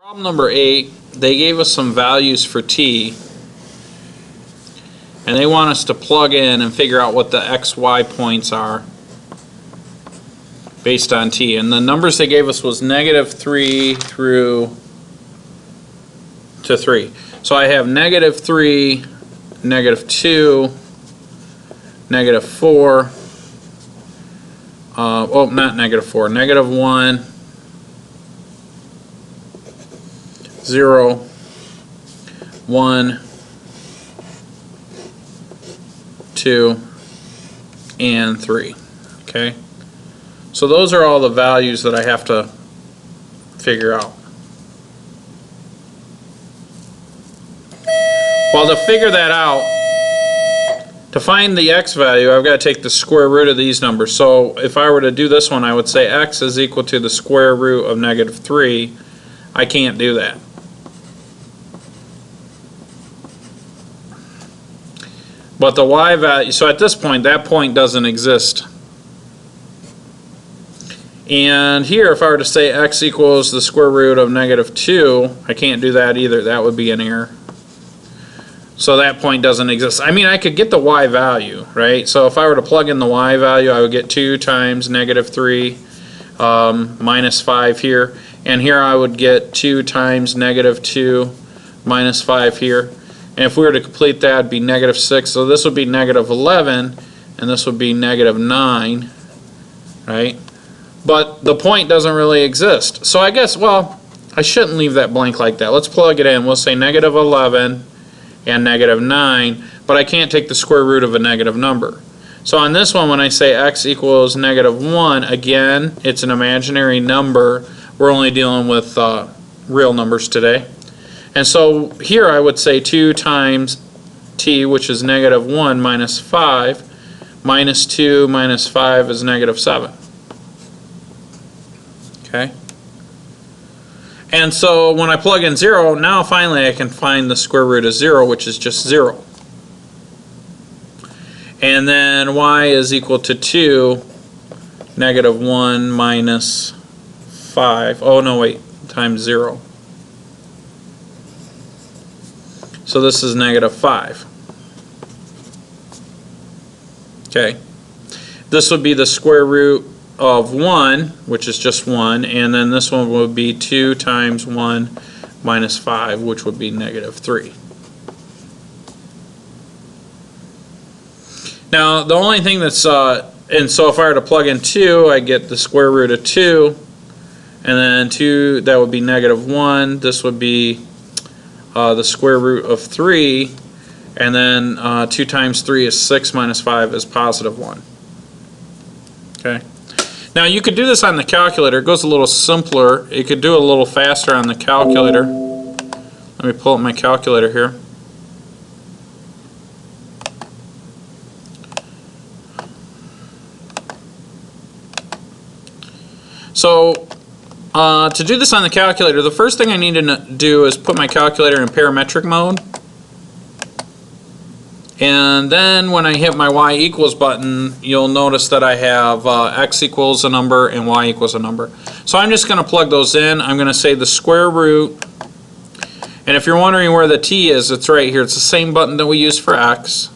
Problem number 8, they gave us some values for t, and they want us to plug in and figure out what the xy points are based on t. And the numbers they gave us was -3 through to 3. So I have -3, -2, -4, oh, not -4, -1, 0, 1, 2, and 3. Okay? So those are all the values that I have to figure out. Well, to figure that out, to find the x value, I've got to take the square root of these numbers. So if I were to do this one, I would say x is equal to the square root of -3. I can't do that. But the y value, so at this point, that point doesn't exist. And here, if I were to say x equals the square root of -2, I can't do that either. That would be an error. So that point doesn't exist. I mean, I could get the y value, right? So if I were to plug in the y value, I would get 2 times -3 minus 5 here. And here I would get 2 times -2 minus 5 here. And if we were to complete that, it'd be -6. So this would be -11, and this would be -9, right? But the point doesn't really exist. So I guess, well, I shouldn't leave that blank like that. Let's plug it in. We'll say -11 and -9, but I can't take the square root of a negative number. So on this one, when I say x equals -1, again, it's an imaginary number. We're only dealing with real numbers today. And so here I would say 2 times t, which is -1 minus 5, minus 2 minus 5 is -7. Okay? And so when I plug in 0, now finally I can find the square root of 0, which is just 0. And then y is equal to 2, -1 minus 5, oh no wait, times 0. So this is -5. Okay. This would be the square root of 1, which is just 1, and then this one would be 2 times 1 minus 5, which would be -3. Now, the only thing that's, and so if I were to plug in 2, I get the square root of 2, and then 2, that would be -1, this would be the square root of 3, and then 2 times 3 is 6 minus 5 is +1. Okay. Now you could do this on the calculator. It goes a little simpler. You could do it a little faster on the calculator. Let me pull up my calculator here. So to do this on the calculator, the first thing I need to do is put my calculator in parametric mode. And then when I hit my y equals button, you'll notice that I have x equals a number and y equals a number. So I'm just going to plug those in. I'm going to say the square root. And if you're wondering where the t is, it's right here. It's the same button that we use for x.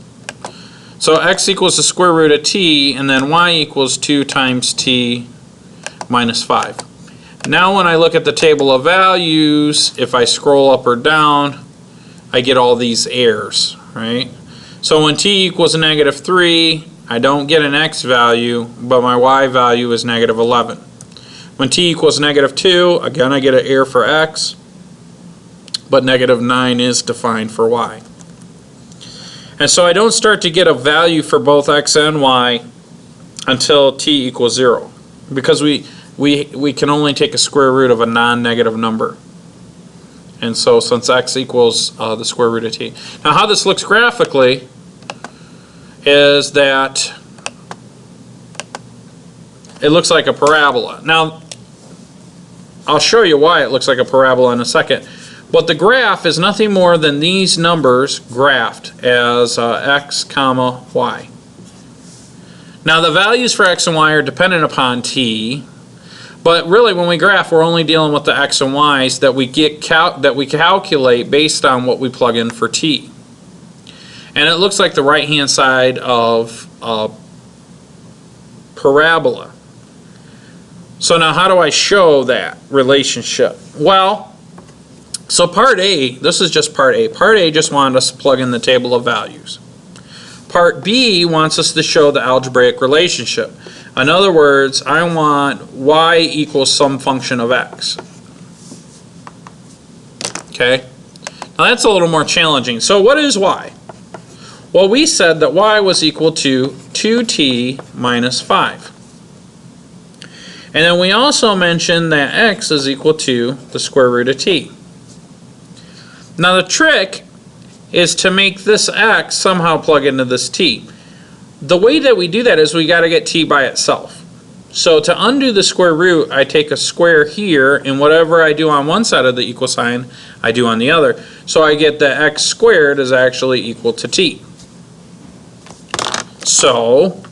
So x equals the square root of t, and then y equals 2 times t minus 5. Now when I look at the table of values, if I scroll up or down, I get all these errors, right? So when t equals -3, I don't get an x value, but my y value is -11. When t equals -2, again I get an error for x, but -9 is defined for y. And so I don't start to get a value for both x and y until t equals 0, because we can only take a square root of a non-negative number. And so since x equals the square root of t. Now how this looks graphically is that it looks like a parabola. Now I'll show you why it looks like a parabola in a second. But the graph is nothing more than these numbers graphed as x, comma, y. Now the values for x and y are dependent upon t, But really, when we graph, we're only dealing with the x and y's that we calculate based on what we plug in for t. And it looks like the right-hand side of a parabola. So now how do I show that relationship? Well, so part A, this is just part A. Part A just wanted us to plug in the table of values. Part B wants us to show the algebraic relationship. In other words, I want y equals some function of x. Okay? Now that's a little more challenging. So what is y? Well, we said that y was equal to 2t minus 5. And then we also mentioned that x is equal to the square root of t. Now the trick is to make this x somehow plug into this t. The way that we do that is we got to get t by itself. So to undo the square root, I take a square here, and whatever I do on one side of the equal sign, I do on the other. So I get that x squared is actually equal to t. So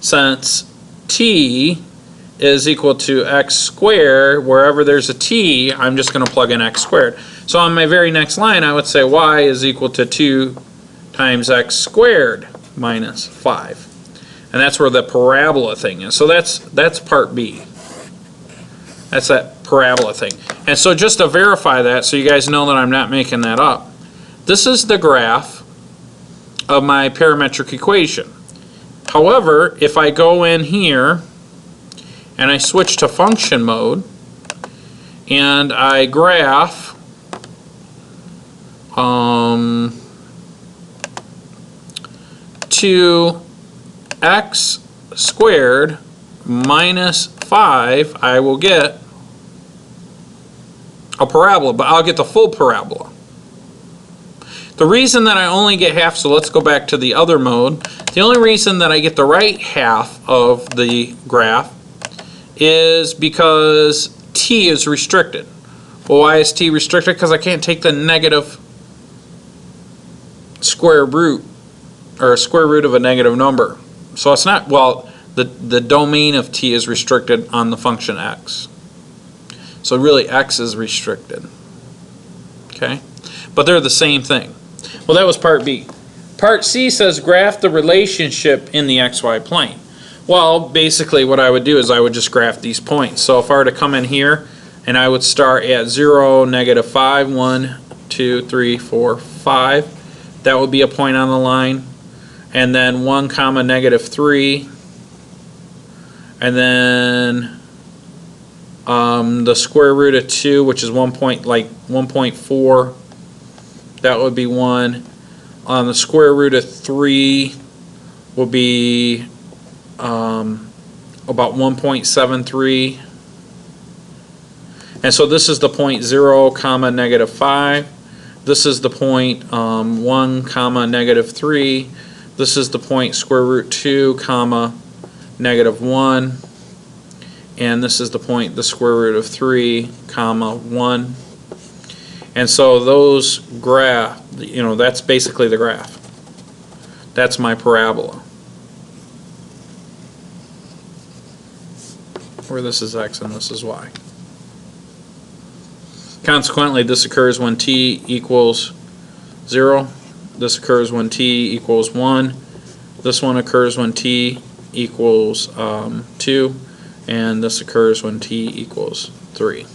since t is equal to x squared, wherever there's a t, I'm just going to plug in x squared. So on my very next line, I would say y is equal to 2 times x squared minus 5. And that's where the parabola thing is. So that's part B. That's that parabola thing. And so just to verify that, so you guys know that I'm not making that up, this is the graph of my parametric equation. However, if I go in here and I switch to function mode and I graph 2x squared minus 5, I will get a parabola, but I'll get the full parabola. The reason that I only get half, so let's go back to the other mode, the only reason that I get the right half of the graph is because t is restricted. Well, why is t restricted? Because I can't take the negative square root, or square root of a negative number. So it's not, well, the domain of t is restricted on the function x. So really x is restricted. Okay? But they're the same thing. Well, that was part B. Part C says graph the relationship in the xy plane. Well, basically what I would do is I would just graph these points. So if I were to come in here and I would start at 0, negative 5, 1, 2, 3, 4, 5. That would be a point on the line. And then 1 comma negative 3. And then the square root of 2, which is 1.4. That would be 1. The square root of 3 will be about 1.73. And so this is the point 0 comma negative 5. This is the point 1 comma negative 3. This is the point square root 2 comma negative 1. And this is the point the square root of 3 comma 1. And so those graph, that's basically the graph. That's my parabola. Where this is x and this is y. Consequently, this occurs when t equals 0. This occurs when t equals 1. This one occurs when t equals 2. And this occurs when t equals 3.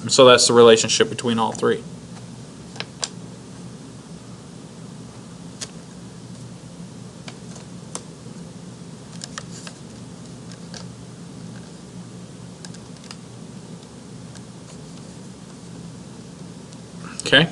And so that's the relationship between all three. Okay.